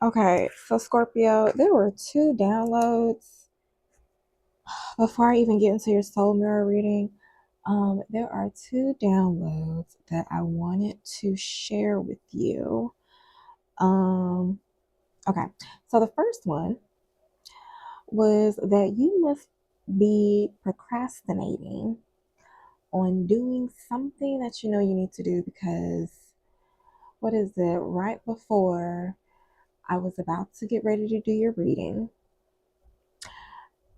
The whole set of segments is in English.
Okay, so Scorpio, there were two downloads before I even get into your soul mirror reading. There are two downloads that I wanted to share with you. Um, okay, so the first one was that you must be procrastinating on doing something that you know you need to do because what is it? Right before I was about to get ready to do your reading,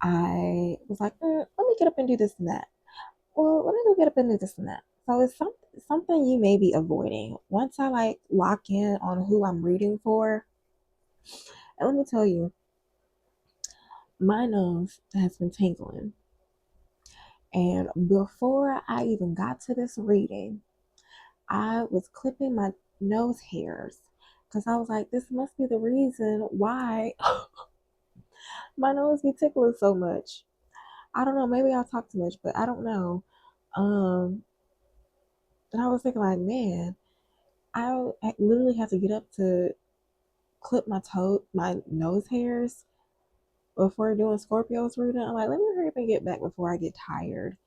I was like, let me get up and do this and that. Well, let me go get up and do this and that. So it's something you may be avoiding. Once I like lock in on who I'm reading for, and let me tell you, my nose has been tingling. And before I even got to this reading, I was clipping my nose hairs because I was like, this must be the reason why my nose be tickling so much. I don't know, maybe I talk too much, but I don't know. Um, and I was thinking like, man, I literally have to get up to clip my nose hairs before doing Scorpio's reading. I'm like, let me hurry up and get back before I get tired.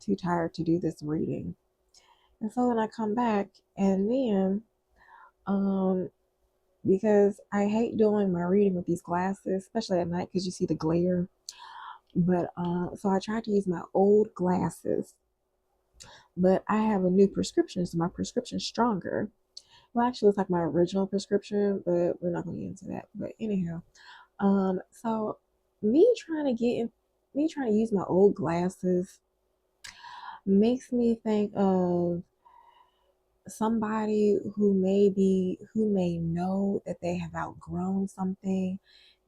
Too tired to do this reading. And so then I come back and then um because I hate doing my reading with these glasses, especially at night because you see the glare. But so I tried to use my old glasses, but I have a new prescription, so my prescription's stronger. Well, actually, it's like my original prescription, but we're not going to get into that. But anyhow, so me trying to get in, me trying to use my old glasses makes me think of somebody who may know that they have outgrown something.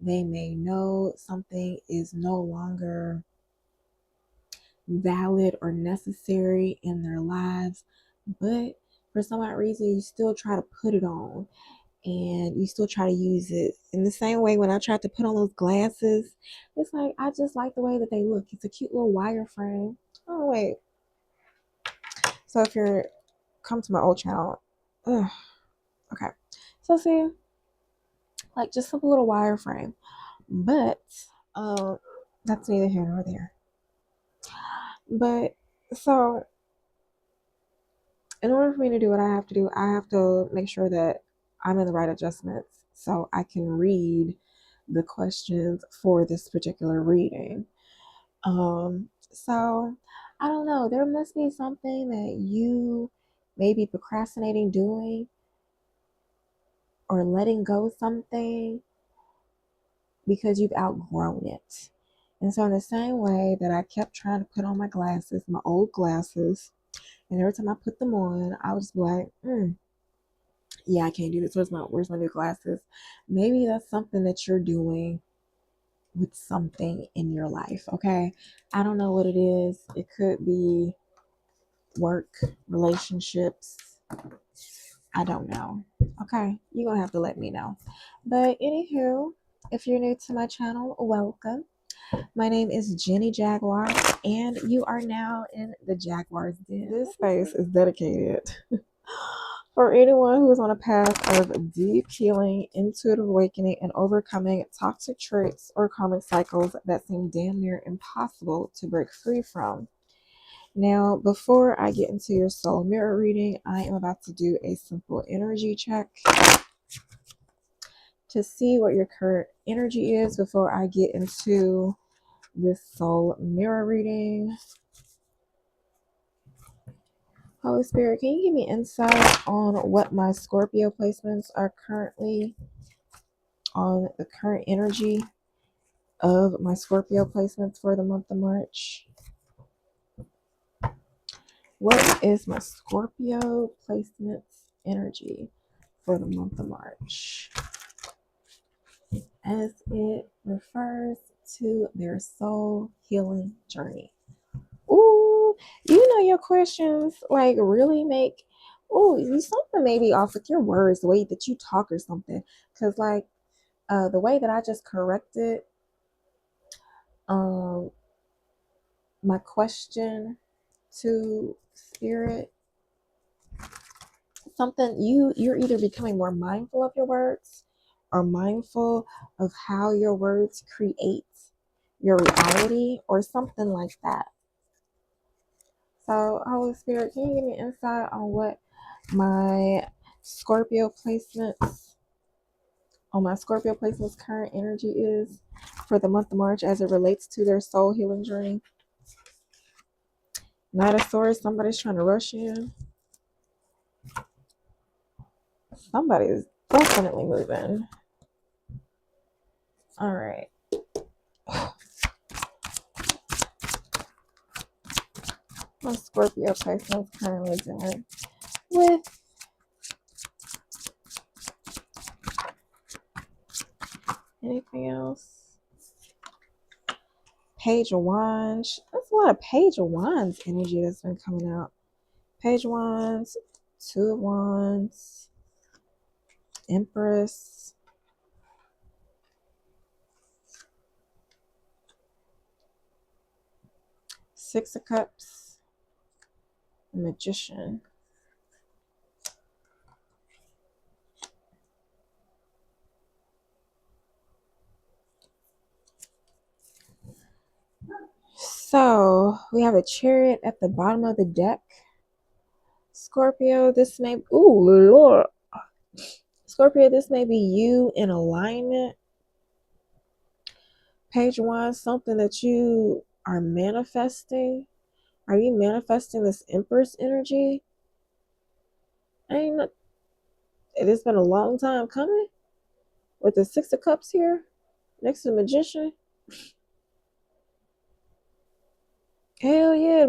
They may know something is no longer valid or necessary in their lives, but for some odd reason you still try to put it on and you still try to use it in the same way. When I tried to put on those glasses, it's like I just like the way that they look. It's a cute little wire frame. Oh wait, so if you're come to my old channel, ugh, okay, so see, like just a little wire frame, but um that's neither here nor there. But so in order for me to do what I have to do, I have to make sure that I'm in the right adjustments so I can read the questions for this particular reading. So I don't know, there must be something that you may be procrastinating doing or letting go something because you've outgrown it. And so in the same way that I kept trying to put on my glasses, my old glasses, and every time I put them on, I was like, yeah, I can't do this. Where's my new glasses? Maybe that's something that you're doing with something in your life. Okay. I don't know what it is. It could be work, relationships. I don't know. Okay. You're gonna have to let me know. But anywho, if you're new to my channel, welcome. My name is Jenny Jaguar, and you are now in the Jaguar's Den. This space is dedicated for anyone who is on a path of deep healing, intuitive awakening, and overcoming toxic traits or karmic cycles that seem damn near impossible to break free from. Now, before I get into your soul mirror reading, I am about to do a simple energy check to see what your current energy is before I get into this soul mirror reading. Holy Spirit, can you give me insight on what my Scorpio placements are currently, on the current energy of my Scorpio placements for the month of March? What is my Scorpio placements energy for the month of March as it refers to their soul healing journey? Ooh, you know your questions like really make something maybe off with your words, the way that you talk or something. Cause like the way that I just corrected um my question to spirit, something you're either becoming more mindful of your words are mindful of how your words create your reality or something like that. So, Holy Spirit, can you give me insight on what my Scorpio placements, current energy is for the month of March as it relates to their soul healing journey? Knight of Swords, somebody's trying to rush in. Somebody is definitely moving. All right. My Scorpio placement is currently dealing with anything else. Page of Wands. That's a lot of Page of Wands energy that's been coming out. Page of Wands, Two of Wands, Empress, Six of Cups, Magician. So we have a Chariot at the bottom of the deck. Scorpio, this may, ooh, Lord. Scorpio, this may be you in alignment. Page one, something that you are manifesting. Are you manifesting this Empress energy? It has been a long time coming with the Six of Cups here next to the Magician. Hell yeah,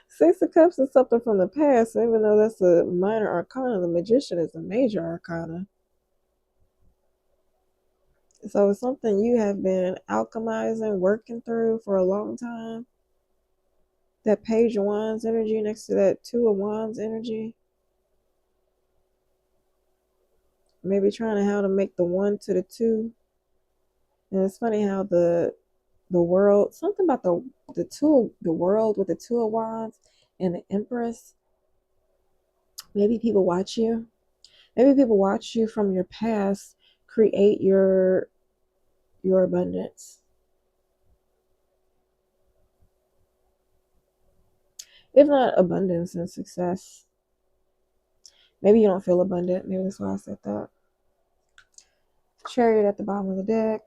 Six of Cups is something from the past. So even though that's a minor arcana, the Magician is a major arcana. So it's something you have been alchemizing, working through for a long time. That Page of Wands energy next to that Two of Wands energy. Maybe trying how to make the one to the two. And it's funny how the world, something about the world with the Two of Wands and the Empress. Maybe people watch you. Maybe people watch you from your past create your abundance. If not abundance and success. Maybe you don't feel abundant. Maybe that's why I said that. Chariot at the bottom of the deck.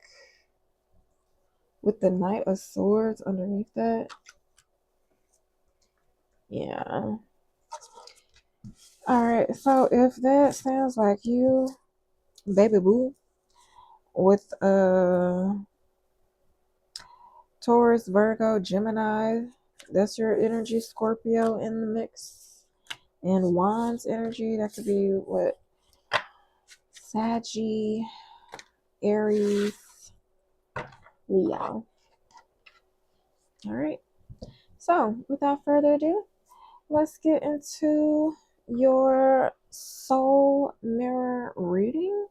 With the Knight of Swords underneath that. Yeah. Alright, so if that sounds like you, baby boo, with Taurus, Virgo, Gemini, that's your energy, Scorpio in the mix. And Wands energy, that could be what? Saggy, Aries, Leo. Alright, so without further ado, let's get into your soul mirror reading.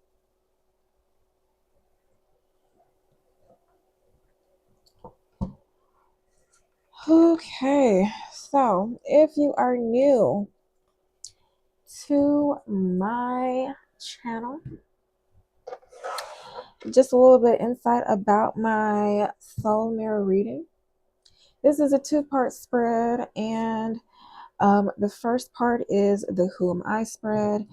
Okay, so if you are new to my channel, just a little bit insight about my soul mirror reading. This is a two-part spread, and the first part is the Who Am I spread.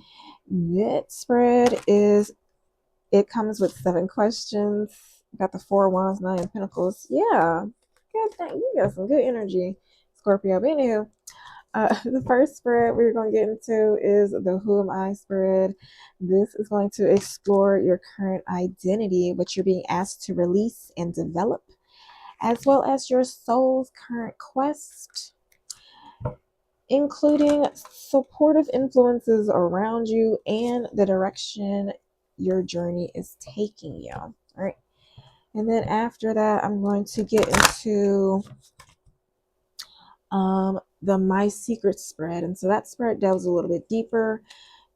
That spread it comes with 7 questions. Got the 4 Wands, 9 of Pentacles. Yeah, good thing. You got some good energy, Scorpio. But anywho, the first spread we're going to get into is the Who Am I spread. This is going to explore your current identity, what you're being asked to release and develop, as well as your soul's current quest, including supportive influences around you and the direction your journey is taking you. All right. And then after that, I'm going to get into the My Secret spread. And so that spread delves a little bit deeper.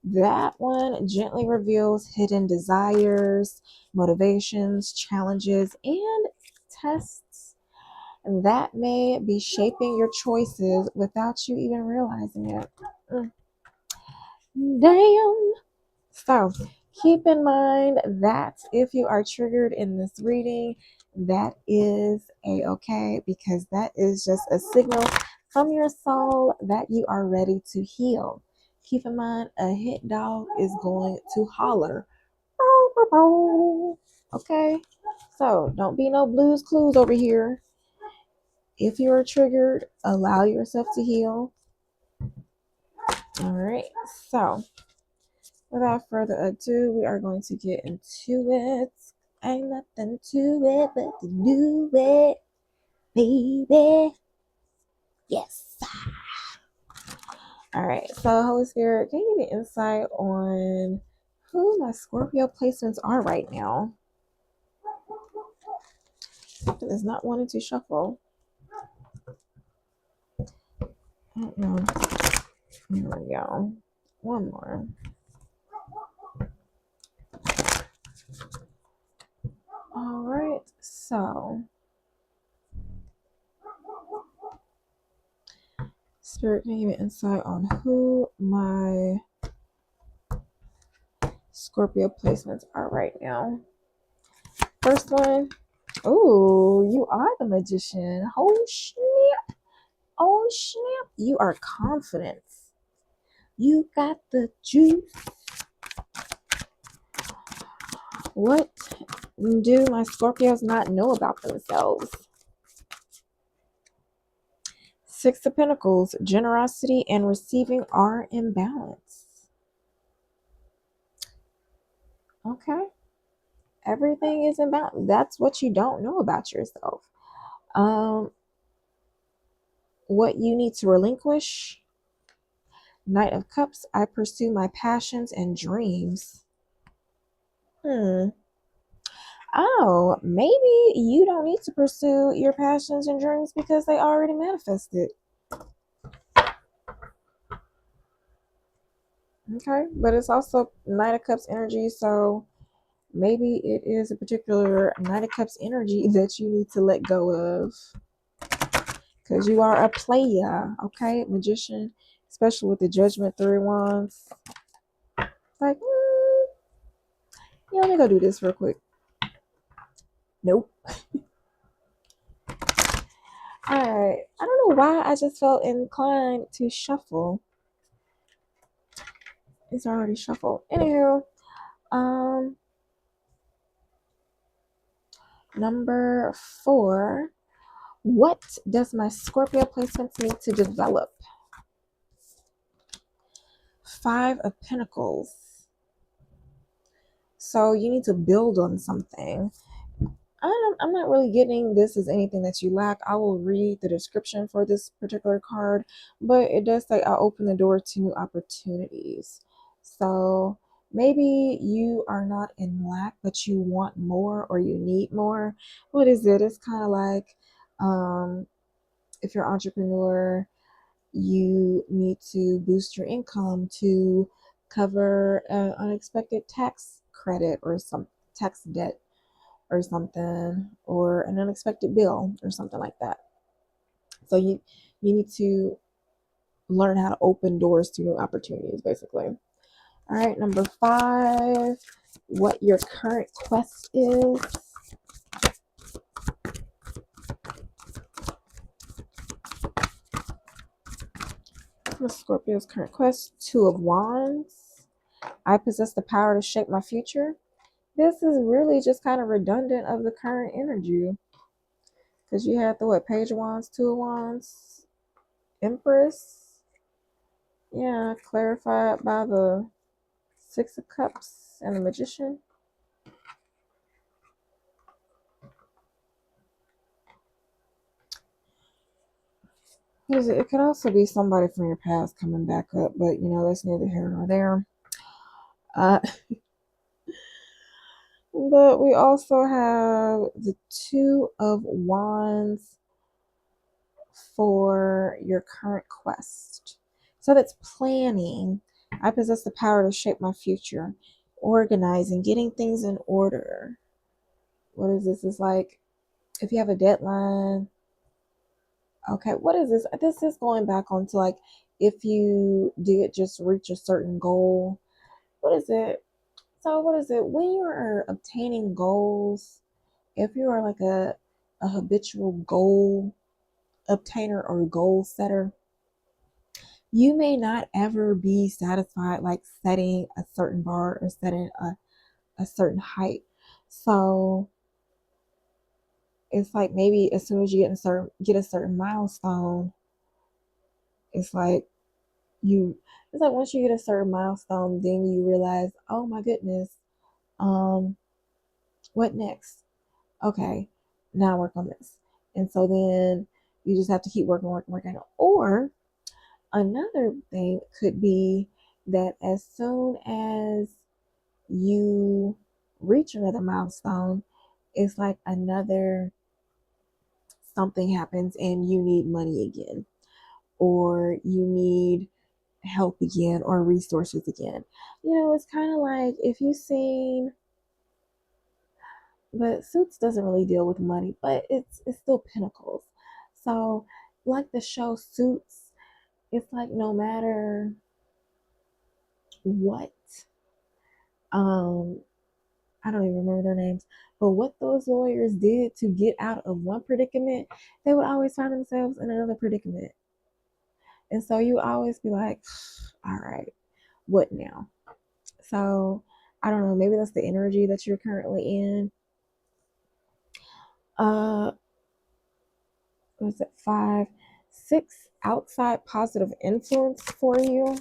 That one gently reveals hidden desires, motivations, challenges, and tests that may be shaping your choices without you even realizing it. Damn. So Keep in mind that if you are triggered in this reading, that is a-okay, because that is just a signal from your soul that you are ready to heal. Keep in mind, a hit dog is going to holler. Okay, so don't be no Blues Clues over here. If you are triggered, allow yourself to heal. All right, so without further ado, we are going to get into it. Ain't nothing to it but to do it, baby. Yes. All right, so Holy Spirit, can you give me insight on who my Scorpio placements are right now? It is not wanting to shuffle. I don't know. Here we go. One more. All right, so Spirit, can you give me insight on who my Scorpio placements are right now? First one. Oh, you are the Magician. Oh snap. Oh snap. You are confident. You got the juice. What do my Scorpios not know about themselves? Six of Pentacles. Generosity and receiving are in balance. Okay. Everything is in balance. That's what you don't know about yourself. What you need to relinquish. Knight of Cups. I pursue my passions and dreams. Oh, maybe you don't need to pursue your passions and dreams because they already manifested. Okay, but it's also Knight of Cups energy, so maybe it is a particular Knight of Cups energy that you need to let go of because you are a player. Okay, Magician, especially with the Judgment, 3 Wands. Like, yeah, let me go do this real quick. Nope. Alright, I don't know why I just felt inclined to shuffle. It's already shuffled. Anywho, number 4. What does my Scorpio placements need to develop? 5 of Pentacles. So you need to build on something. I'm not really getting this as anything that you lack. I will read the description for this particular card, but it does say I'll open the door to new opportunities. So maybe you are not in lack, but you want more or you need more. What is it? It's kind of like if you're an entrepreneur, you need to boost your income to cover an unexpected tax credit or some tax debt or something, or an unexpected bill or something like that. So you need to learn how to open doors to new opportunities, basically. All right, number 5, what your current quest is. Scorpio's current quest, 2 of Wands. I possess the power to shape my future. This is really just kind of redundant of the current energy. Because you had the what? Page of Wands, 2 of Wands, Empress. Yeah, clarified by the 6 of Cups and the Magician. What is it? It could also be somebody from your past coming back up, but you know, that's neither here nor there. But we also have the 2 of Wands for your current quest. So that's planning. I possess the power to shape my future, organizing, getting things in order. What is this? It's like if you have a deadline. Okay, what is this? This is going back onto like if you did just reach a certain goal. What is it? So what is it? When you are obtaining goals, if you are like a habitual goal obtainer or goal setter, you may not ever be satisfied like setting a certain bar or setting a certain height. So it's like maybe as soon as you get a certain milestone, it's like you it's like once you get a certain milestone, then you realize, oh my goodness, um, what next? Okay, now work on this. And so then you just have to keep working. Or another thing could be that as soon as you reach another milestone, it's like another something happens and you need money again, or you need help again, or resources again. It's kind of like if you've seen, but Suits doesn't really deal with money, but it's still pinnacles. So, like the show Suits, it's like no matter what, um, I don't even remember their names, but what those lawyers did to get out of one predicament, they would always find themselves in another predicament. And so you always be like, all right, what now? So I don't know, maybe that's the energy that you're currently in. Uh, was it 5, 6 outside positive influence for you?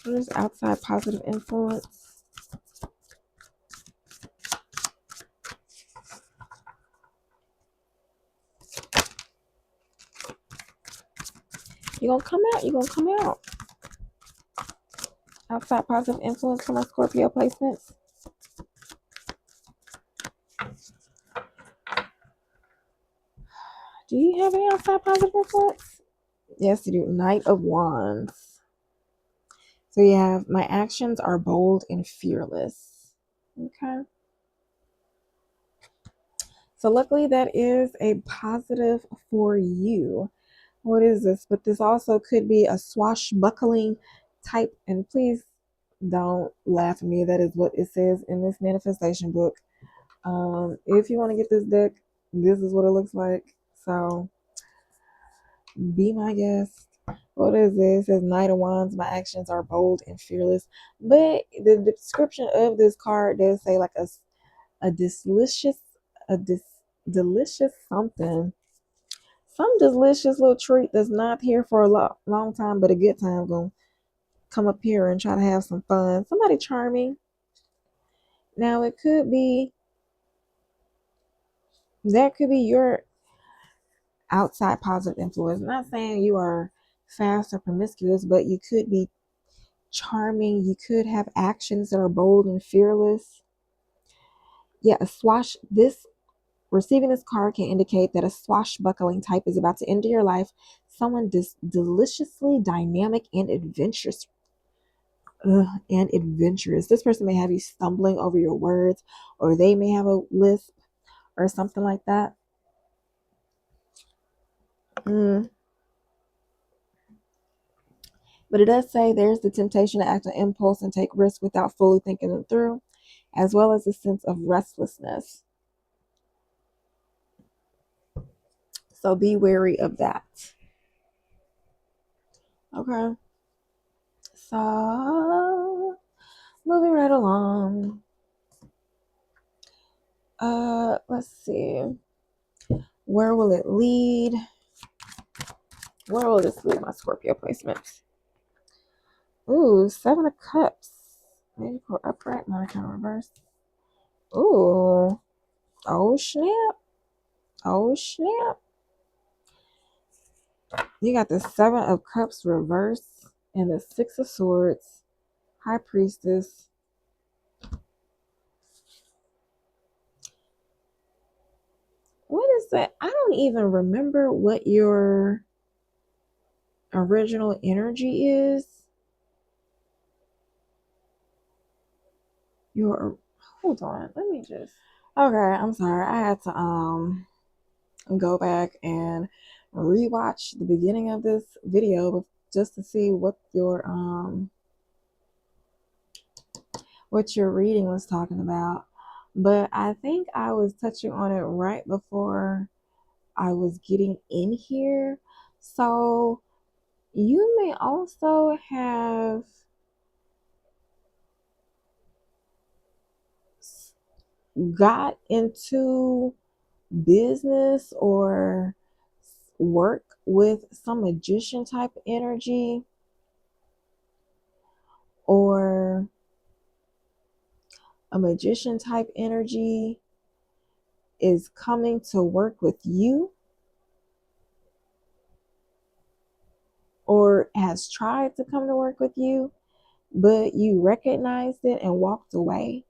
What is outside positive influence? You're gonna come out. You're gonna come out. Outside positive influence for my Scorpio placements. Do you have any outside positive influence? Yes, you do. Knight of Wands. So you have my actions are bold and fearless. Okay. So luckily that is a positive for you. What is this? But this also could be a swashbuckling type. And please don't laugh at me. That is what it says in this manifestation book. If you want to get this deck, this is what it looks like. So be my guest. What is this? It says Knight of Wands. My actions are bold and fearless. But the description of this card does say like a delicious a delicious something. Some delicious little treat that's not here for a long time, but a good time gonna come up here and try to have some fun. Somebody charming. Now it could be that could be your outside positive influence. I'm not saying you are fast or promiscuous, but you could be charming. You could have actions that are bold and fearless. Yeah, a swash. This receiving this card can indicate that a swashbuckling type is about to enter your life. Someone deliciously dynamic and adventurous. And adventurous. This person may have you stumbling over your words, or they may have a lisp or something like that. Mm. But it does say there's the temptation to act on impulse and take risks without fully thinking them through, as well as a sense of restlessness. So be wary of that. Okay. So moving right along. Let's see. Where will it lead? Where will this lead my Scorpio placements? Ooh, 7 of Cups. Maybe for upright, not kind of reverse. Ooh. Oh snap. Oh snap. You got the 7 of Cups reverse and the 6 of Swords. High Priestess. What is that? I don't even remember what your original energy is. Your hold on. Let me just okay, I'm sorry. I had to go back and rewatch the beginning of this video just to see what your reading was talking about. But I think I was touching on it right before I was getting in here. So you may also have got into business or work with some magician type energy, or a magician type energy is coming to work with you, or has tried to come to work with you, but you recognized it and walked away.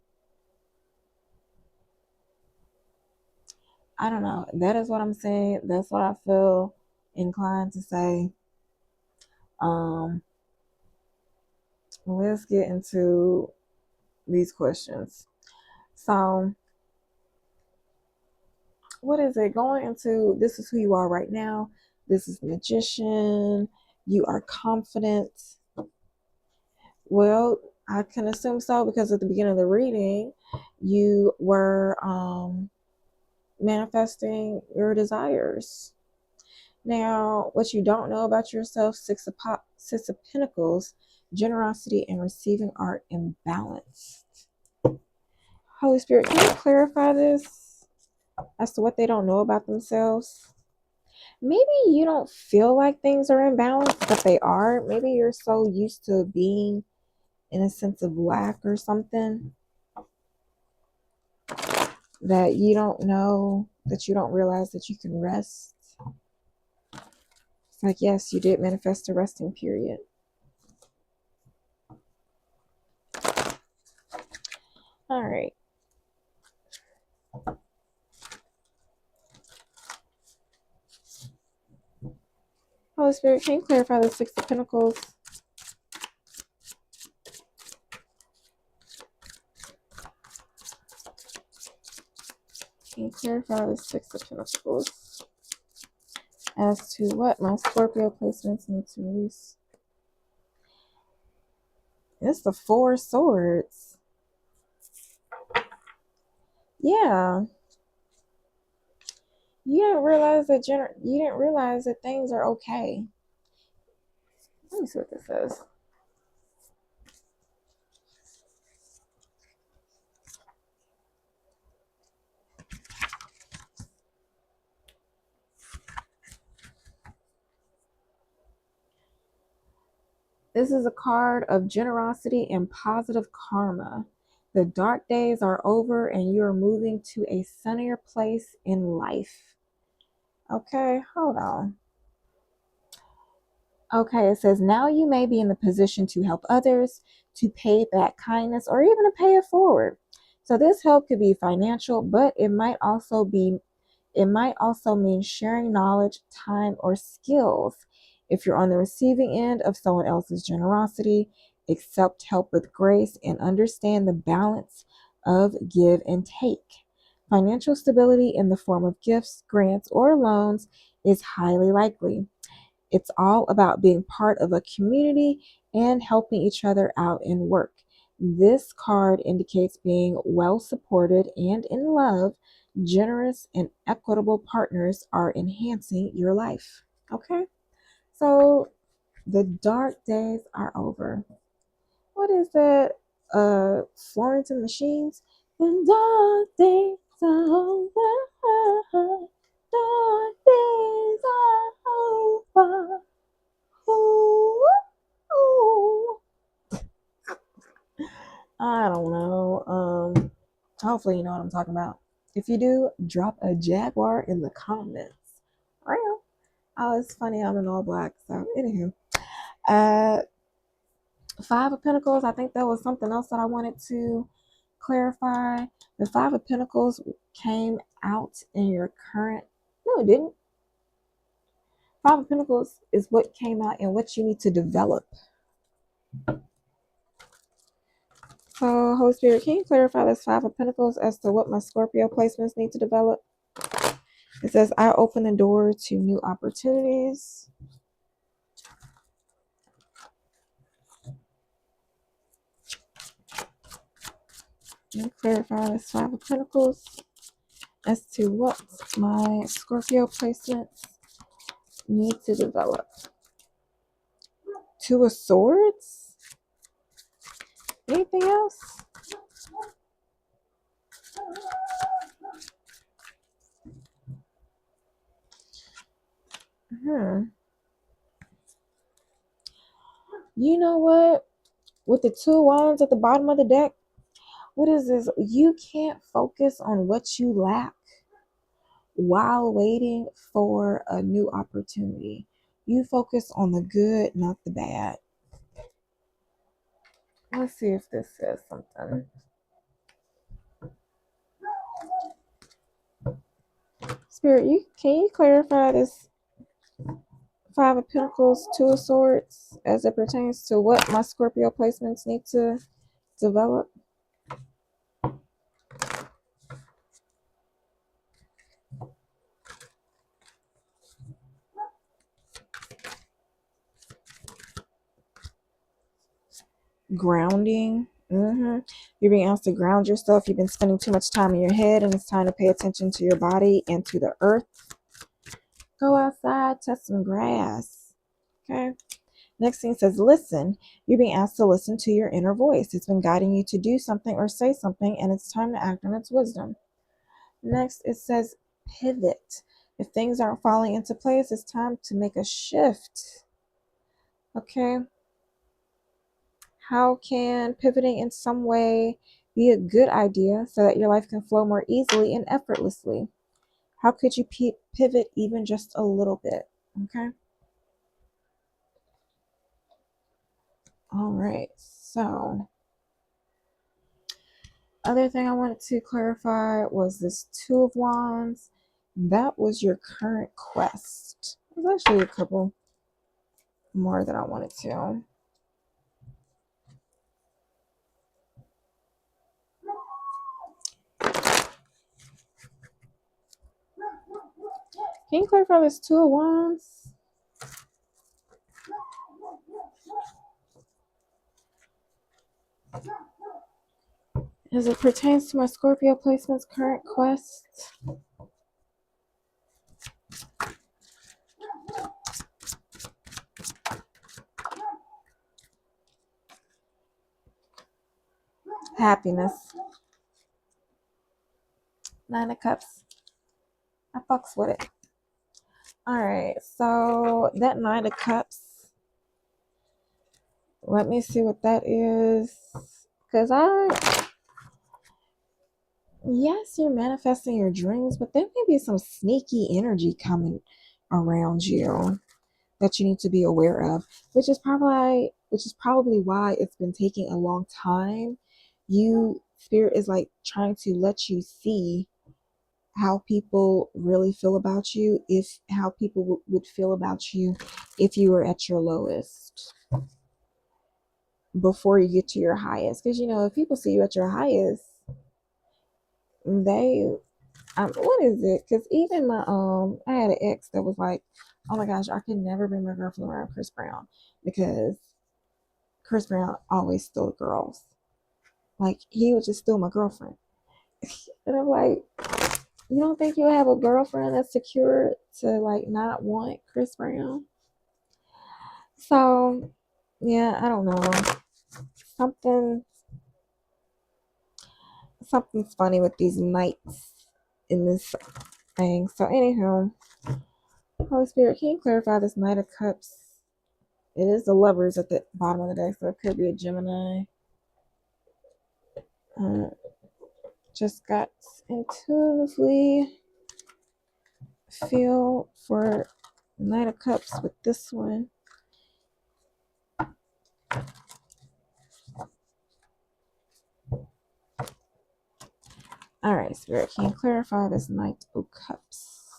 I don't know. That is what I'm saying. That's what I feel inclined to say. Um, let's get into these questions. So, what is it going into? This is who you are right now. This is the magician. You are confident. Well, I can assume so, because at the beginning of the reading, you were manifesting your desires. Now, what you don't know about yourself, Six of Pentacles, generosity and receiving are imbalanced. Holy Spirit, can you clarify this as to what they don't know about themselves? Maybe you don't feel like things are imbalanced, but they are. Maybe you're so used to being in a sense of lack or something that you don't know, that you don't realize that you can rest. It's like, yes, you did manifest a resting period. All right. Holy Spirit, can you clarify the Six of Pentacles? Can you clarify the Six of Pentacles as to what my Scorpio placements need to release? It's the Four of Swords. Yeah. You didn't realize that things are okay. Let me see what this says. This is a card of generosity and positive karma. The dark days are over and you are moving to a sunnier place in life. Okay, hold on. Okay, it says, now you may be in the position to help others, to pay back kindness, or even to pay it forward. So this help could be financial, but it might also mean sharing knowledge, time, or skills. If you're on the receiving end of someone else's generosity, accept help with grace and understand the balance of give and take. Financial stability in the form of gifts, grants, or loans is highly likely. It's all about being part of a community and helping each other out in work. This card indicates being well supported and in love. Generous and equitable partners are enhancing your life. Okay, so the dark days are over. What is that? Florence and Machines. The dark days are over. Dark days are over. Ooh, ooh. I don't know. Hopefully you know what I'm talking about. If you do, drop a jaguar in the comments. Real. Oh, it's funny. I'm in all black. So, anywho, uh, Five of Pentacles. I think that was something else that I wanted to clarify. The Five of Pentacles came out in your current. No, it didn't. Five of Pentacles is what came out and what you need to develop. So, Holy Spirit, can you clarify this Five of Pentacles as to what my Scorpio placements need to develop? It says, I open the door to new opportunities. And clarify this Five of Pentacles as to what my Scorpio placements need to develop. Two of Swords. Anything else? You know what? With the Two of Wands at the bottom of the deck, what is this? You can't focus on what you lack while waiting for a new opportunity. You focus on the good, not the bad. Let's see if this says something. Spirit, can you clarify this Five of Pentacles, Two of Swords as it pertains to what my Scorpio placements need to develop? Grounding. You're being asked to ground yourself. You've been spending too much time in your head, and it's time to pay attention to your body and to the earth. Go outside, touch some grass. Okay. Next thing says, listen. You're being asked to listen to your inner voice. It's been guiding you to do something or say something, and it's time to act on its wisdom. Next, it says, pivot. If things aren't falling into place, it's time to make a shift. Okay. How can pivoting in some way be a good idea so that your life can flow more easily and effortlessly? How could you pivot even just a little bit? Okay. All right. So, other thing I wanted to clarify was this Two of Wands. That was your current quest. There's actually a couple more that I wanted to. Can you clarify this Two of Wands? As it pertains to my Scorpio placement's current quest. Happiness. Nine of Cups. I fucks with it. Alright, so that Nine of Cups. Let me see what that is. Because yes, you're manifesting your dreams, but there may be some sneaky energy coming around you that you need to be aware of, which is probably why it's been taking a long time. Spirit is like trying to let you see how people really feel about you, how people would feel about you if you were at your lowest before you get to your highest. Because if people see you at your highest, what is it? Because even I had an ex that was like, oh my gosh, I could never bring my girlfriend around Chris Brown because Chris Brown always stole girls. Like, he would just steal my girlfriend. And I'm like, you don't think you have a girlfriend that's secure to like not want Chris Brown? So yeah, I don't know. Something's funny with these knights in this thing. So anywho, Holy Spirit, can you clarify this Knight of Cups? It is the Lovers at the bottom of the deck, so it could be a Gemini. Just got intuitively feel for Knight of Cups with this one. All right, Spirit, can you clarify this Knight of Cups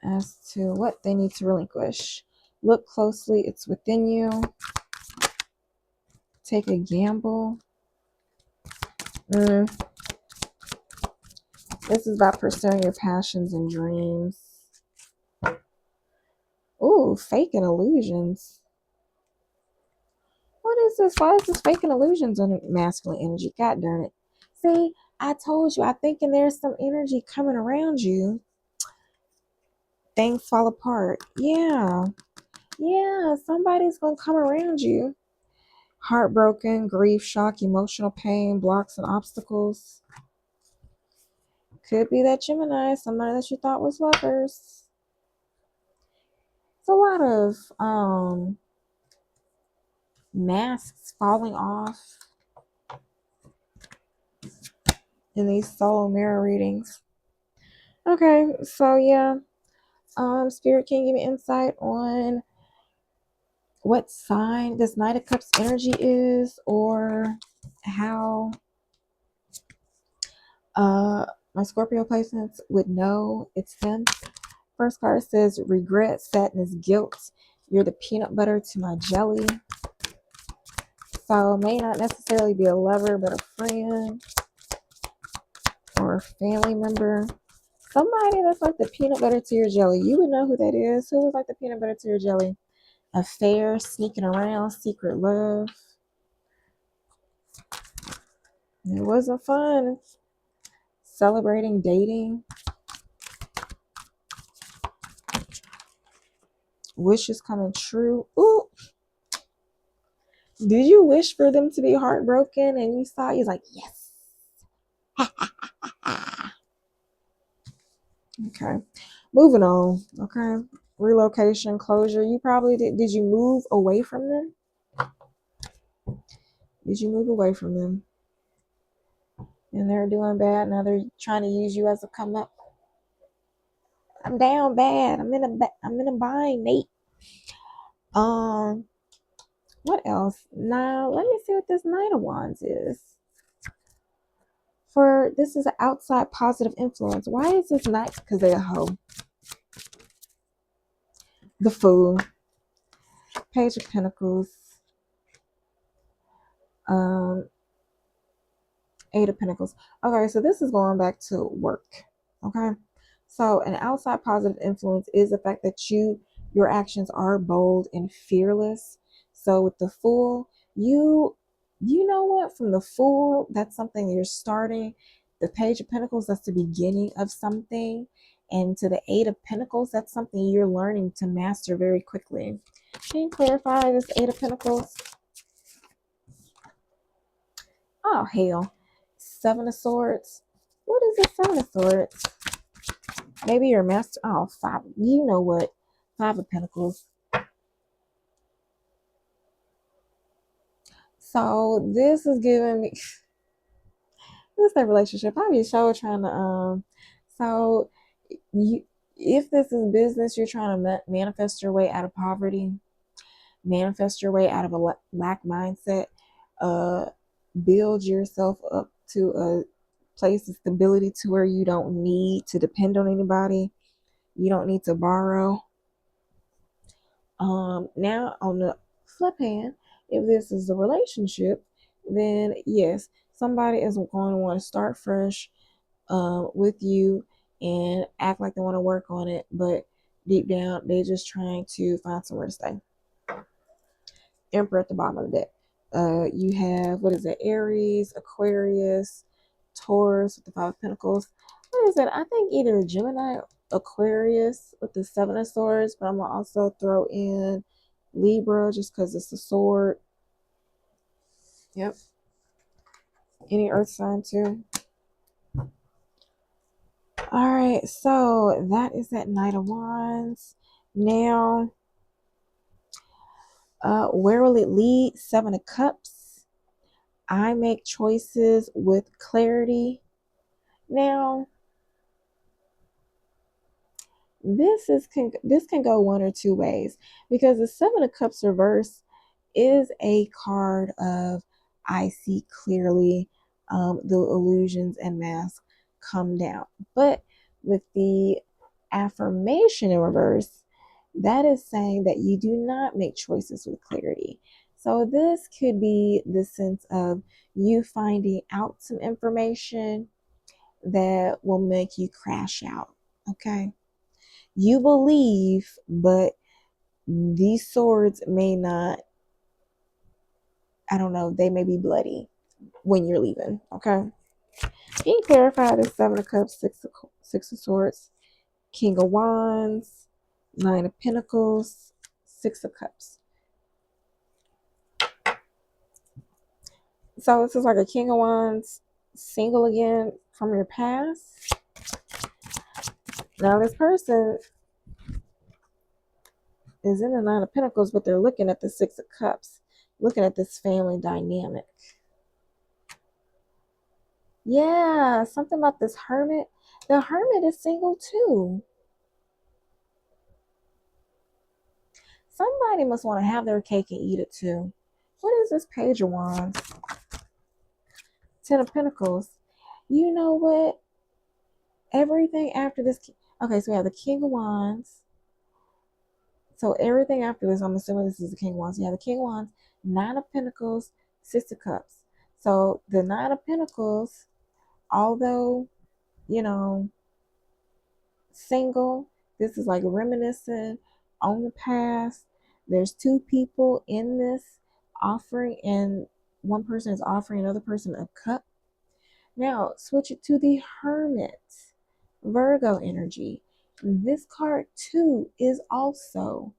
as to what they need to relinquish? Look closely, it's within you. Take a gamble. This is about pursuing your passions and dreams. Ooh, fake and illusions. What is this? Why is this faking illusions on masculine energy? God darn it. See, I told you, I thinking there's some energy coming around you. Things fall apart. Yeah. Yeah, somebody's gonna come around you. Heartbroken, grief, shock, emotional pain, blocks and obstacles. Could be that Gemini, somebody that you thought was lovers. It's a lot of masks falling off in these soul mirror readings. Okay, so yeah. Spirit, can you give me insight on what sign this Knight of Cups energy is, or how my Scorpio placements would know it's them? First card says regret, sadness, guilt. You're the peanut butter to my jelly. So may not necessarily be a lover, but a friend or a family member. Somebody that's like the peanut butter to your jelly. You would know who that is. Who was like the peanut butter to your jelly? Affair, sneaking around, secret love. It wasn't fun. Celebrating, dating. Wishes coming true. Ooh. Did you wish for them to be heartbroken and you saw you're like, yes. Okay. Moving on. Okay. Relocation, closure. You probably did. Did you move away from them? Did you move away from them? And they're doing bad. Now they're trying to use you as a come up. I'm down bad. I'm in a bind, Nate. What else? Now let me see what this Knight of Wands is. For this is an outside positive influence. Why is this Knight? Because they're a hoe. The Fool. Page of Pentacles. Eight of Pentacles. Okay, so this is going back to work. Okay. So an outside positive influence is the fact that your actions are bold and fearless. So with the Fool, you know what? From the Fool, that's something you're starting. The Page of Pentacles, that's the beginning of something. And to the Eight of Pentacles, that's something you're learning to master very quickly. Can you clarify this Eight of Pentacles? Oh, hell. Seven of Swords. What is the Seven of Swords? Maybe you're a master. Oh, five. You know what? Five of Pentacles. So this is giving me this is a relationship. I be so trying to so you, if this is business, you're trying to manifest your way out of poverty, manifest your way out of a lack mindset, build yourself up to a place of stability to where you don't need to depend on anybody. You don't need to borrow. Now on the flip hand, if this is a relationship, then yes, somebody is going to want to start fresh with you and act like they want to work on it, but deep down they're just trying to find somewhere to stay. Emperor at the bottom of the deck. You have, what is it, Aries, Aquarius, Taurus with the Five of Pentacles. What is it? I think either Gemini, Aquarius with the Seven of Swords, but I'm gonna also throw in Libra just because it's a sword. Yep. Any earth sign too. All right, so that is that Knight of Wands. Now, where will it lead? Seven of Cups. I make choices with clarity. Now, this can go one or two ways, because the Seven of Cups reverse is a card of I see clearly, the illusions and masks come down. But with the affirmation in reverse, that is saying that you do not make choices with clarity. So this could be the sense of you finding out some information that will make you crash out. Okay. You believe, but these swords may not I don't know, they may be bloody when you're leaving. Okay. Can you clarify the Seven of Cups, Six of Swords, King of Wands, Nine of Pentacles, Six of Cups? So this is like a King of Wands single again from your past. Now this person is in the Nine of Pentacles, but they're looking at the Six of Cups, looking at this family dynamic. Yeah, something about this hermit. The hermit is single too. Somebody must want to have their cake and eat it too. What is this Page of Wands? Ten of Pentacles. You know what? Everything after this. Okay, so we have the King of Wands. So everything after this, I'm assuming this is the King of Wands. You have the King of Wands, Nine of Pentacles, Six of Cups. So the Nine of Pentacles, although, you know, single, this is like reminiscing on the past. There's two people in this offering, and one person is offering another person a cup. Now switch it to the Hermit, Virgo energy. This card too is also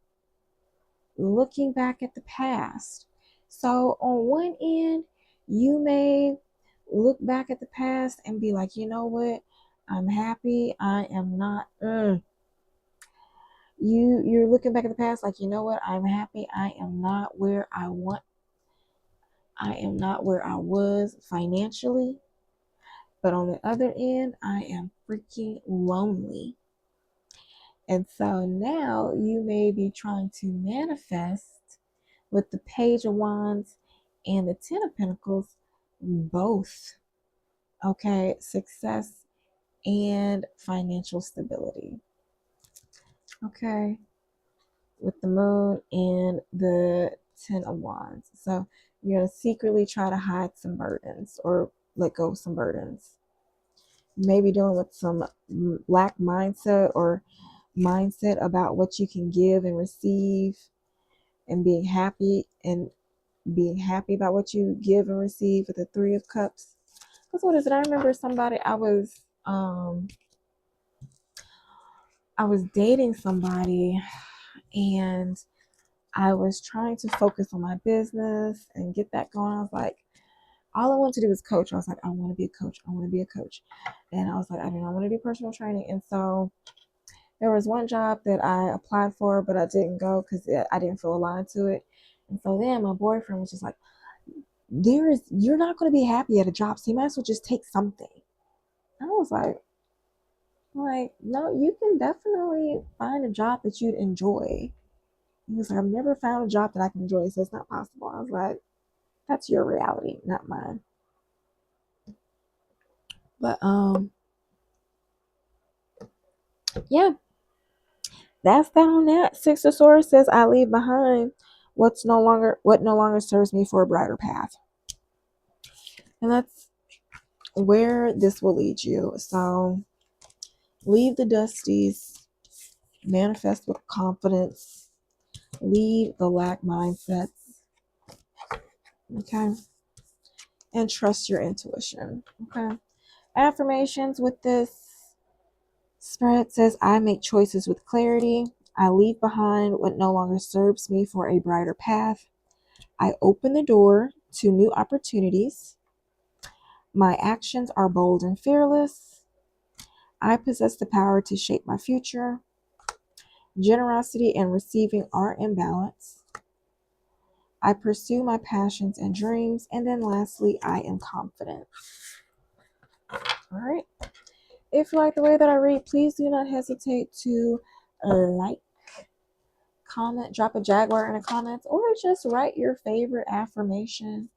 looking back at the past. So on one end, you may look back at the past and be like, you know what? I'm happy. I am not. You're looking back at the past like, you know what? I'm happy. I am not where I want. I am not where I was financially. But on the other end, I am freaking lonely. And so now you may be trying to manifest with the Page of Wands and the Ten of Pentacles, both. Okay, success and financial stability. Okay, with the Moon and the Ten of Wands. So you're going to secretly try to hide some burdens or let go of some burdens. Maybe dealing with some lack mindset or mindset about what you can give and receive, and being happy about what you give and receive with the Three of Cups. Because what is it? I remember somebody, I was dating somebody, and I was trying to focus on my business and get that going. I was like, all I wanted to do was coach. I was like, I want to be a coach. I want to be a coach. And I was like, I do not want to do personal training. And so there was one job that I applied for, but I didn't go because I didn't feel aligned to it. And so then my boyfriend was just like, you're not going to be happy at a job, so you might as well just take something. And I was like, no, you can definitely find a job that you'd enjoy. He was like, I've never found a job that I can enjoy, so it's not possible. I was like, that's your reality, not mine. But yeah, that's that on that. Six of Swords says, I leave behind what no longer serves me for a brighter path. And that's where this will lead you. So leave the dusties, manifest with confidence, leave the lack mindsets, okay? And trust your intuition, okay? Affirmations with this spread says, I make choices with clarity. I leave behind what no longer serves me for a brighter path. I open the door to new opportunities. My actions are bold and fearless. I possess the power to shape my future. Generosity and receiving are in balance. I pursue my passions and dreams. And then lastly, I am confident. All right. If you like the way that I read, please do not hesitate to like, comment, drop a jaguar in the comments, or just write your favorite affirmation.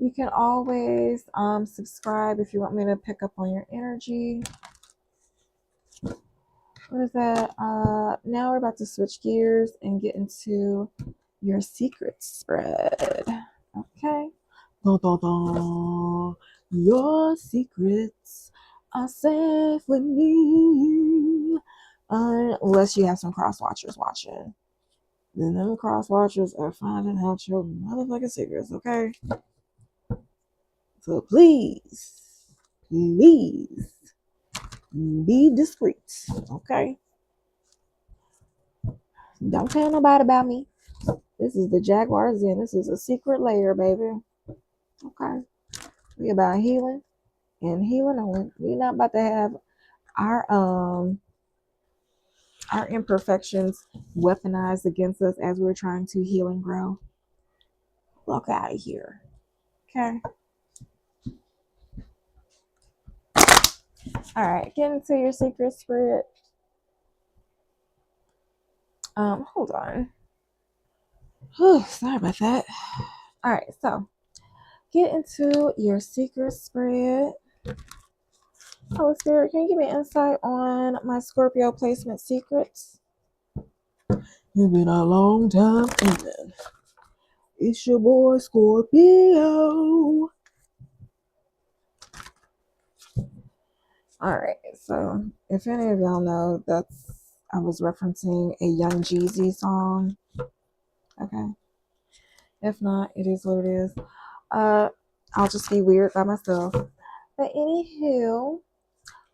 You can always subscribe if you want me to pick up on your energy. What is that? Now we're about to switch gears and get into your secret spread. Okay. Da, da, da. Your secrets are safe with me. Unless you have some cross watchers watching. then them cross watchers are finding out your motherfucking secrets, okay? So please, please be discreet, okay? Don't tell nobody about me. This is the Jaguar's Den. This is a secret layer, baby. Okay. We about healing and healing only. We not about to have our our imperfections weaponized against us as we're trying to heal and grow. Walk out of here. Okay. All right. Get into your secret spread. Hold on. Whew, sorry about that. All right, so get into your secret spread. Holy Spirit, can you give me insight on my Scorpio placement secrets? It's been a long time coming. It's your boy Scorpio. All right, so if any of y'all know, I was referencing a Young Jeezy song. Okay. If not, it is what it is. I'll just be weird by myself. But anywho,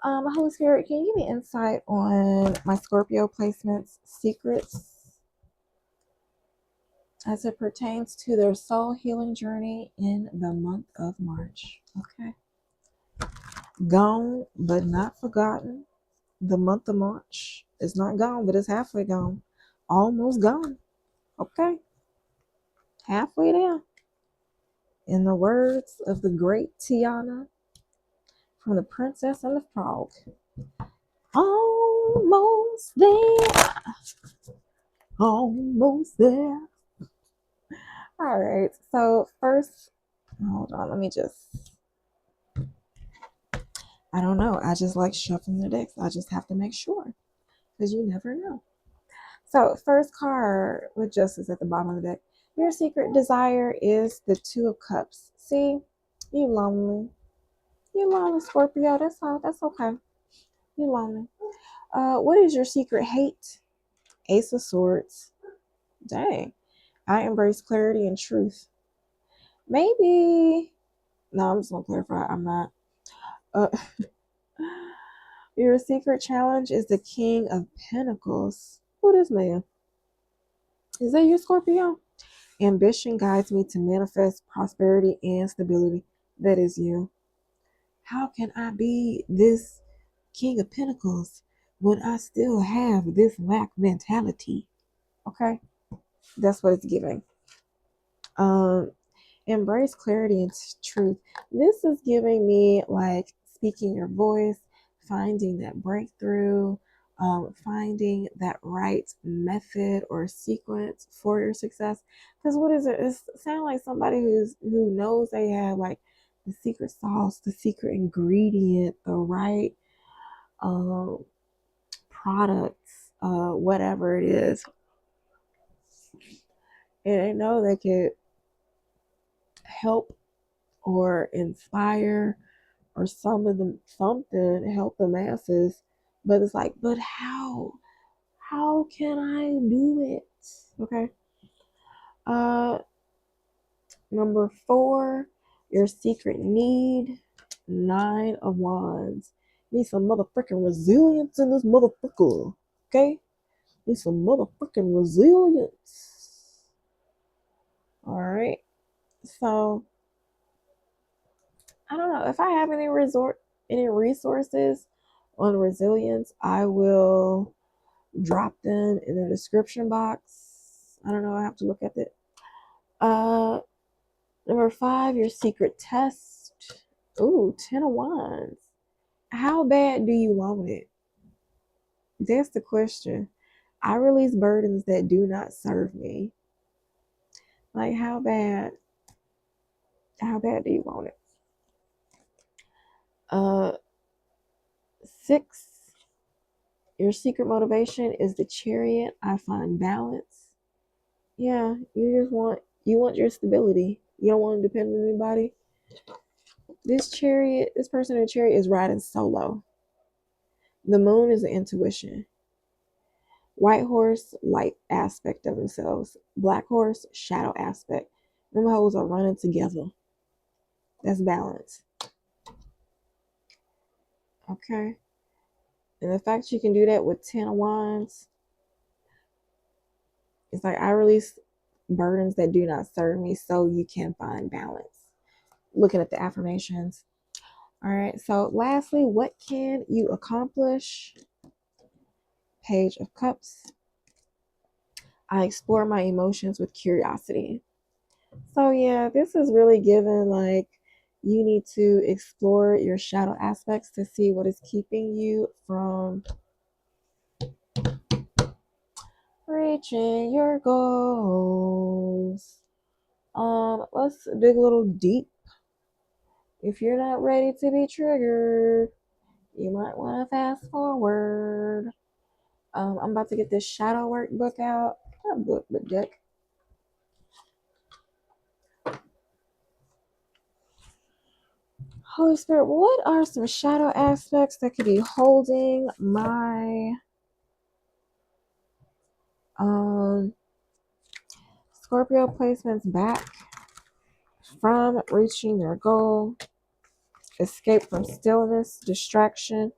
Holy Spirit, can you give me insight on my Scorpio placements secrets as it pertains to their soul healing journey in the month of March? Okay. Gone, but not forgotten. The month of March is not gone, but it's halfway gone. Almost gone. Okay. Halfway there. In the words of the great Tiana from The Princess and the Frog. Almost there. Almost there. All right. So first, hold on. Let me just. I don't know. I just like shuffling the decks. I just have to make sure because you never know. So first card with Justice at the bottom of the deck. Your secret desire is the Two of Cups. See, you lonely. You lonely, Scorpio. That's all. That's okay. You lonely. What is your secret hate? Ace of Swords. Dang. I embrace clarity and truth. Maybe. No, I'm just gonna clarify. I'm not. Uh, your secret challenge is the King of Pentacles. Who this man? Is that you, Scorpio? Ambition guides me to manifest prosperity and stability. That is you. How can I be this King of Pentacles when I still have this lack mentality? Okay, that's what it's giving. Embrace clarity and truth. This is giving me like speaking your voice, finding that breakthrough, finding that right method or sequence for your success. Because what is it? It sounds like somebody who knows they have like the secret sauce, the secret ingredient, the right products, whatever it is, and they know they could help or inspire or some of them something help the masses, but it's like, but how can I do it? Okay. Number 4, your secret need, 9 of Wands. Need some motherfucking resilience in this motherfucker. Okay. Need some motherfucking resilience. All right. So I don't know if I have any resources on resilience. I will drop them in the description box. I don't know. I have to look at it. Number 5, your secret test. Ooh, 10 of Wands. How bad do you want it? That's the question. I release burdens that do not serve me. Like how bad? How bad do you want it? 6, your secret motivation is the Chariot. I find balance. Yeah, you want your stability. You don't want to depend on anybody. This person in the Chariot is riding solo. The Moon is the intuition. White horse, light aspect of themselves. Black horse, shadow aspect. Them hoes are running together. That's balance. Okay. And the fact you can do that with 10 of wands, it's like I release burdens that do not serve me so you can find balance. Looking at the affirmations. All right. So lastly, what can you accomplish? Page of Cups. I explore my emotions with curiosity. So yeah, this is really given like you need to explore your shadow aspects to see what is keeping you from reaching your goals. Let's dig a little deep. If you're not ready to be triggered, you might want to fast forward. I'm about to get this shadow work book out. Not book, but deck. Holy Spirit, what are some shadow aspects that could be holding my Scorpio placements back from reaching their goal? Escape from stillness, distraction.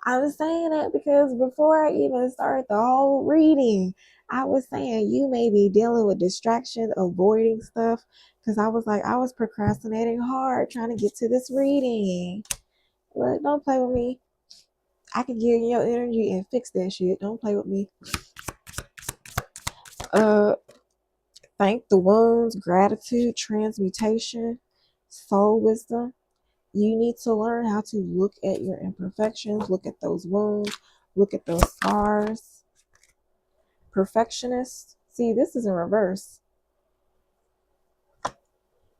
I was saying that because before I even started the whole reading, I was saying you may be dealing with distraction, avoiding stuff, because I was like, I was procrastinating hard trying to get to this reading. Look, don't play with me. I can give you your energy and fix that shit. Don't play with me. Uh, Thank the wounds, gratitude, transmutation, soul wisdom. You need to learn how to look at your imperfections, look at those wounds, look at those scars. Perfectionist. See, this is in reverse.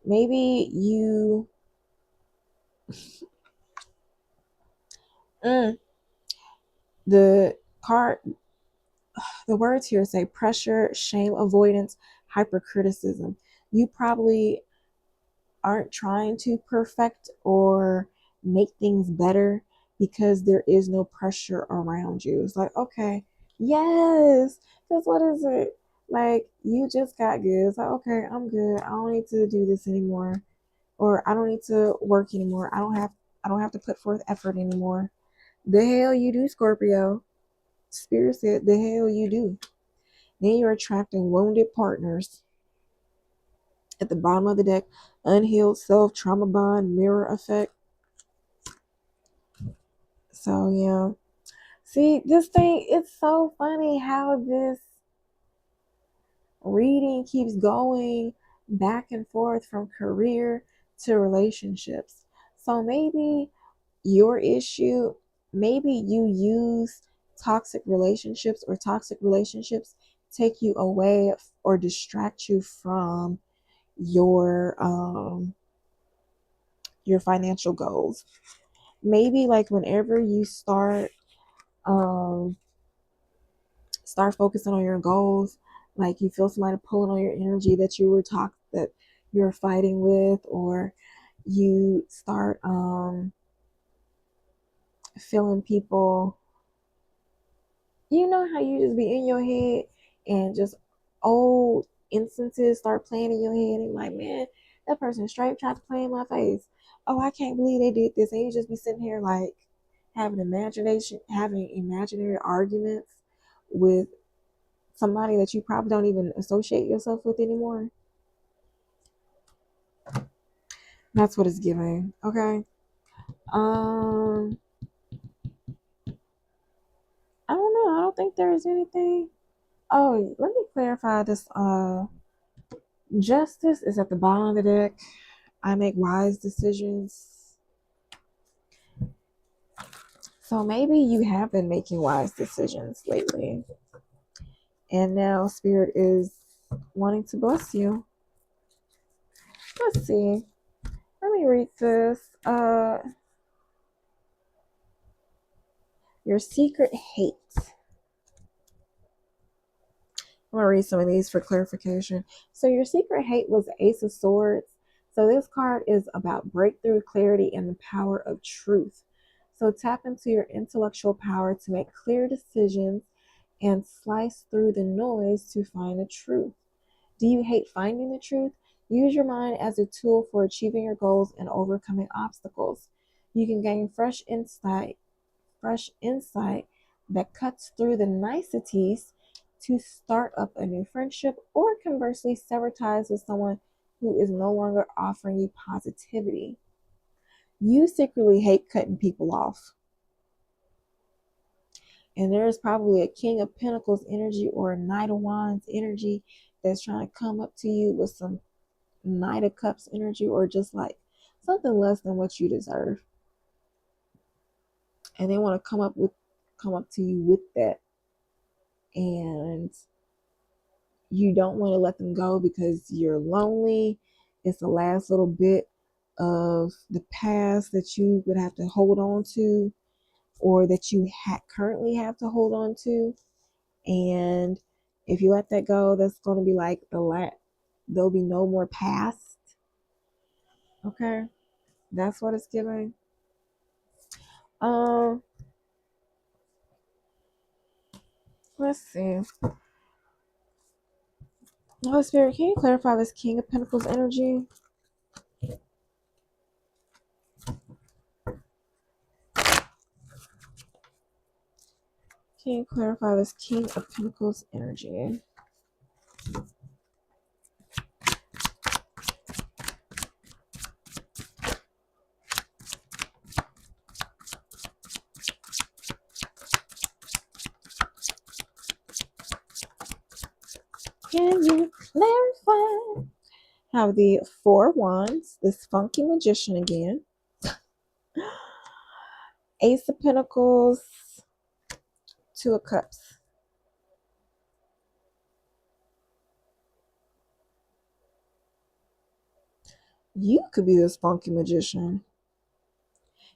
Maybe you the card the words here say pressure, shame avoidance, hypercriticism. You probably aren't trying to perfect or make things better because there is no pressure around you. It's like, okay, yes, because what is it? Like, you just got good. It's like, okay, I'm good. I don't need to do this anymore. Or I don't need to work anymore. I don't have to put forth effort anymore. The hell you do, Scorpio. Spirit said, the hell you do. Then you're attracting wounded partners. At the bottom of the deck, unhealed self, trauma bond, mirror effect. So yeah. See, this thing, it's so funny how this reading keeps going back and forth from career to relationships. So maybe your issue, maybe you use toxic relationships or toxic relationships take you away or distract you from your financial goals. Maybe like whenever you um start focusing on your goals, like you feel somebody pulling on your energy that you're fighting with, or you start feeling people, you know how you just be in your head and just old instances start playing in your head and like, man, that person straight tried to play in my face. Oh, I can't believe they did this. And you just be sitting here like having imaginary arguments with somebody that you probably don't even associate yourself with anymore. That's what it's giving. Okay. Um, I don't know. I don't think there is anything. Oh, let me clarify this. Justice is at the bottom of the deck. I make wise decisions. So maybe you have been making wise decisions lately. And now Spirit is wanting to bless you. Let's see. Let me read this. Your secret hate. I'm gonna read some of these for clarification. So your secret hate was the Ace of Swords. So this card is about breakthrough, clarity, and the power of truth. So tap into your intellectual power to make clear decisions and slice through the noise to find the truth. Do you hate finding the truth? Use your mind as a tool for achieving your goals and overcoming obstacles. You can gain fresh insight that cuts through the niceties to start up a new friendship, or conversely sever ties with someone who is no longer offering you positivity. You secretly hate cutting people off. And there's probably a King of Pentacles energy or a Knight of Wands energy that's trying to come up to you with some Knight of Cups energy, or just like something less than what you deserve. And they want to come up to you with that. And you don't want to let them go because you're lonely. It's the last little bit of the past that you would have to hold on to, or that you currently have to hold on to. And if you let that go, that's going to be like there'll be no more past. Okay, that's what it's giving. Let's see. Holy Spirit, can you clarify this King of Pentacles energy? Can you clarify this King of Pentacles energy? Can you clarify? Have the Four Wands, this funky magician again. Ace of Pentacles, Two of Cups. You could be this funky magician.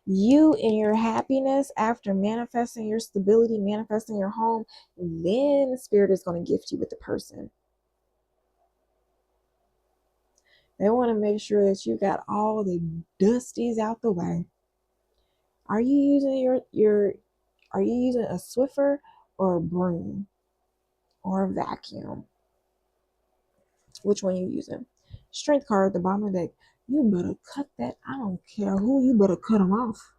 You in your happiness, after manifesting your stability, manifesting your home, then the Spirit is going to gift you with the person. They want to make sure that you got all the dusties out the way. Are you using are you using a Swiffer or a broom or a vacuum? Which one you using? Strength card at the bottom of the deck. You better cut that. I don't care who, you better cut them off.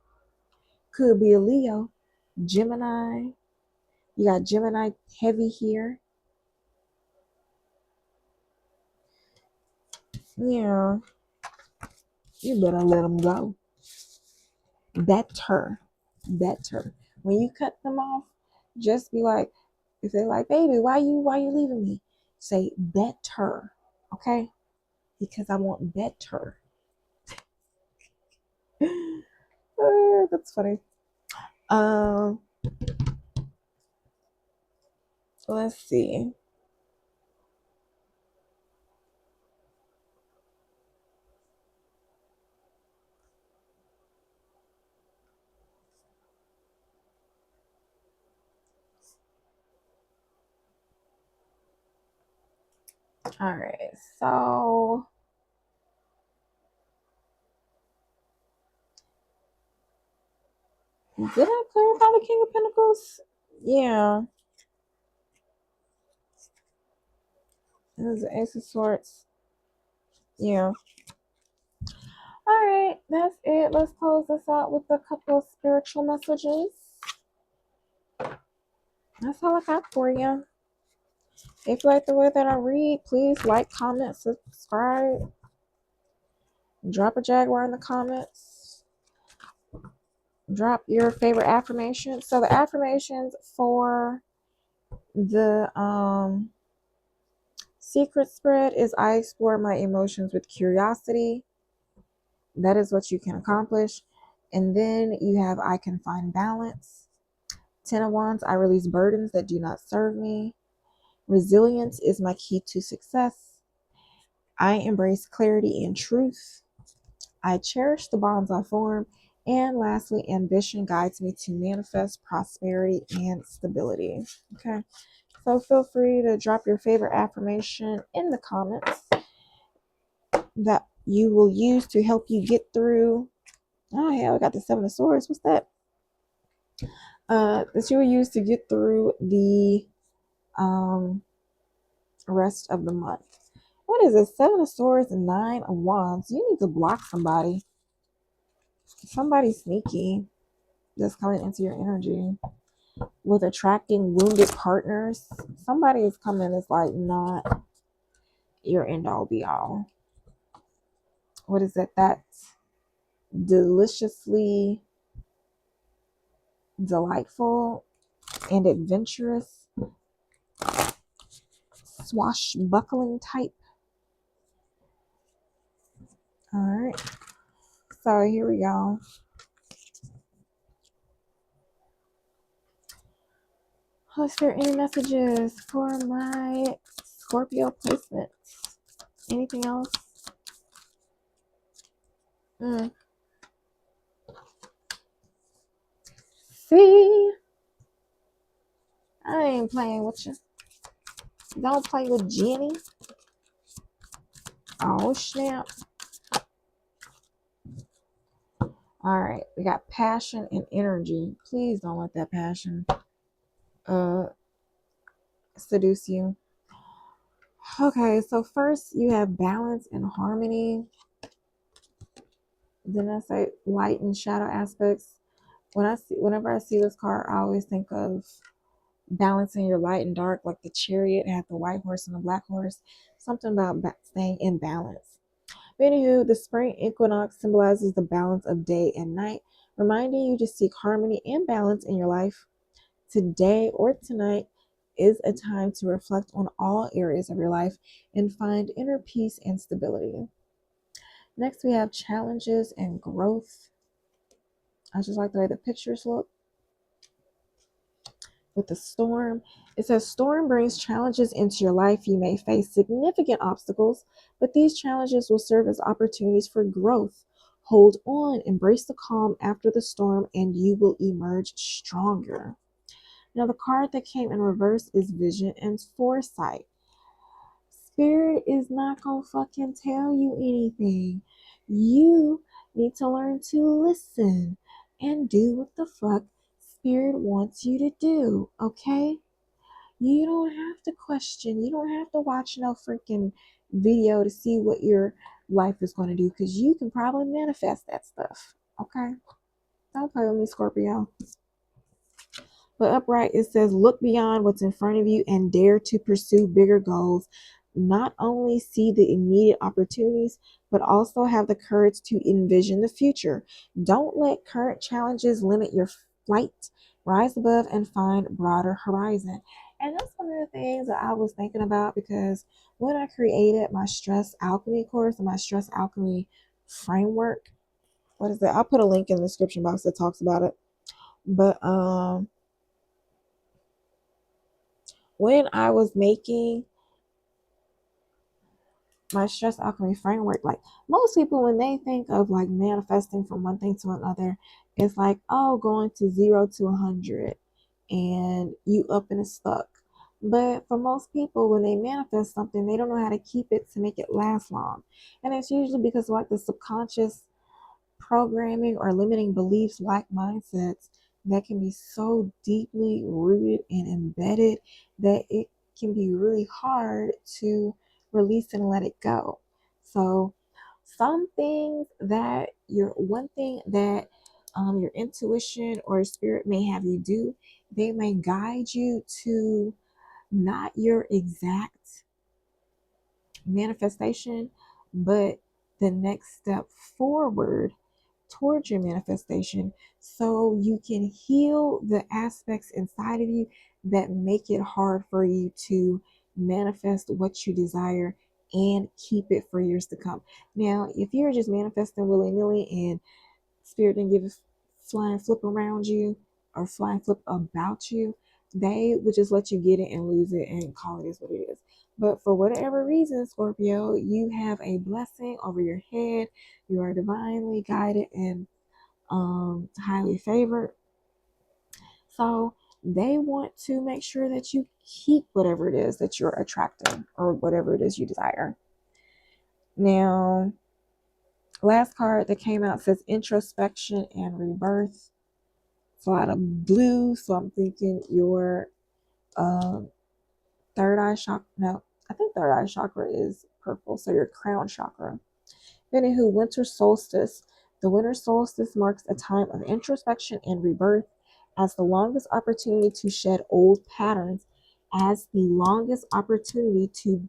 Could be a Leo, Gemini. You got Gemini heavy here. Yeah, you better let them go. Better. When you cut them off, just be like, if they're like, baby, why you leaving me? Say better, okay? Because I want better. That's funny. Let's see. All right, so did I clarify the King of Pentacles? Yeah. It was the Ace of Swords. Yeah. All right, that's it. Let's close this out with a couple of spiritual messages. That's all I got for you. If you like the way that I read, please like, comment, subscribe. Drop a Jaguar in the comments. Drop your favorite affirmation. So the affirmations for the secret spread is I explore my emotions with curiosity. That is what you can accomplish. And then you have I can find balance. 10 of Wands, I release burdens that do not serve me. Resilience is my key to success. I embrace clarity and truth. I cherish the bonds I form. And lastly, ambition guides me to manifest prosperity and stability. Okay, so feel free to drop your favorite affirmation in the comments that you will use to help you get through. Oh, yeah, we got the Seven of Swords. What's that? that you will use to get through the um, rest of the month. What is it? Seven of Swords and Nine of Wands. You need to block somebody. Somebody sneaky that's coming into your energy with attracting wounded partners. Somebody is coming that's like not your end all be all. What is it? That's deliciously delightful and adventurous, swashbuckling type. All right. So here we go. Is there any messages for my Scorpio placements? Anything else? See? I ain't playing with you. Don't play with Jenny. Oh, snap. All right. We got passion and energy. Please don't let that passion seduce you. Okay, so first you have balance and harmony. Then I say light and shadow aspects. Whenever I see this card, I always think of balancing your light and dark, like the chariot had the white horse and the black horse. Something about staying in balance. Anywho, the spring equinox symbolizes the balance of day and night, reminding you to seek harmony and balance in your life. Today or tonight is a time to reflect on all areas of your life and find inner peace and stability. Next, we have challenges and growth. I just like the way the pictures look. With the storm, it says storm brings challenges into your life. You may face significant obstacles, but these challenges will serve as opportunities for growth. Hold on, embrace the calm after the storm, and you will emerge stronger. Now, the card that came in reverse is vision and foresight. Spirit is not gonna fucking tell you anything. You need to learn to listen and do what the fuck Spirit wants you to do, okay? You don't have to question. You don't have to watch no freaking video to see what your life is going to do because you can probably manifest that stuff, okay? Don't play with me, Scorpio. But upright, it says, look beyond what's in front of you and dare to pursue bigger goals. Not only see the immediate opportunities, but also have the courage to envision the future. Don't let current challenges limit your flight. Rise above and find broader horizon. And that's one of the things that I was thinking about because when I created my stress alchemy course and my stress alchemy framework, what is that? I'll put a link in the description box that talks about it. But when I was making my stress alchemy framework, like most people, when they think of like manifesting from one thing to another, it's like, oh, going to 0 to 100 and you up and it's stuck. But for most people, when they manifest something, they don't know how to keep it to make it last long. And it's usually because of like the subconscious programming or limiting beliefs, like mindsets, that can be so deeply rooted and embedded that it can be really hard to release and let it go. So some things that one thing that your intuition or spirit may have you do, they may guide you to not your exact manifestation, but the next step forward towards your manifestation so you can heal the aspects inside of you that make it hard for you to manifest what you desire and keep it for years to come. Now, if you're just manifesting willy-nilly and spirit didn't give a flying flip around you or flying flip about you, they would just let you get it and lose it and call it is what it is. But for whatever reason, Scorpio, you have a blessing over your head. You are divinely guided and highly favored. So they want to make sure that you keep whatever it is that you're attracting or whatever it is you desire. Now, last card that came out says introspection and rebirth. It's a lot of blue, so I'm thinking your third eye chakra. No, I think third eye chakra is purple, so your crown chakra. Anywho, winter solstice. The winter solstice marks a time of introspection and rebirth as the longest opportunity to shed old patterns, as the longest opportunity to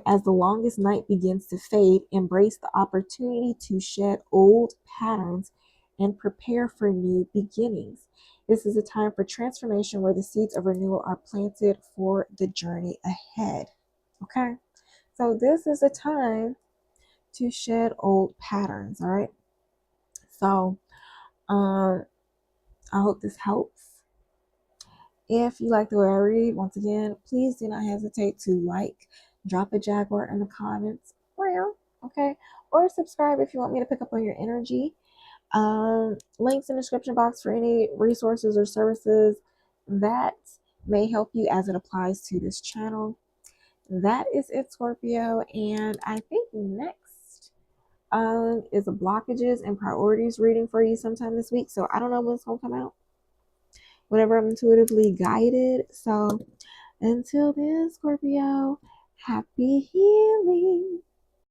as the longest night begins to fade, embrace the opportunity to shed old patterns and prepare for new beginnings. This is a time for transformation where the seeds of renewal are planted for the journey ahead. Okay, so this is a time to shed old patterns. All right, so I hope this helps. If you like the way I read, once again, please do not hesitate to like, drop a jaguar in the comments, okay, or subscribe if you want me to pick up on your energy. Links in the description box for any resources or services that may help you as it applies to this channel. That is it, Scorpio, and I think next is a blockages and priorities reading for you sometime this week. So I don't know when it's gonna come out. Whatever I'm intuitively guided. So until then, Scorpio, happy healing.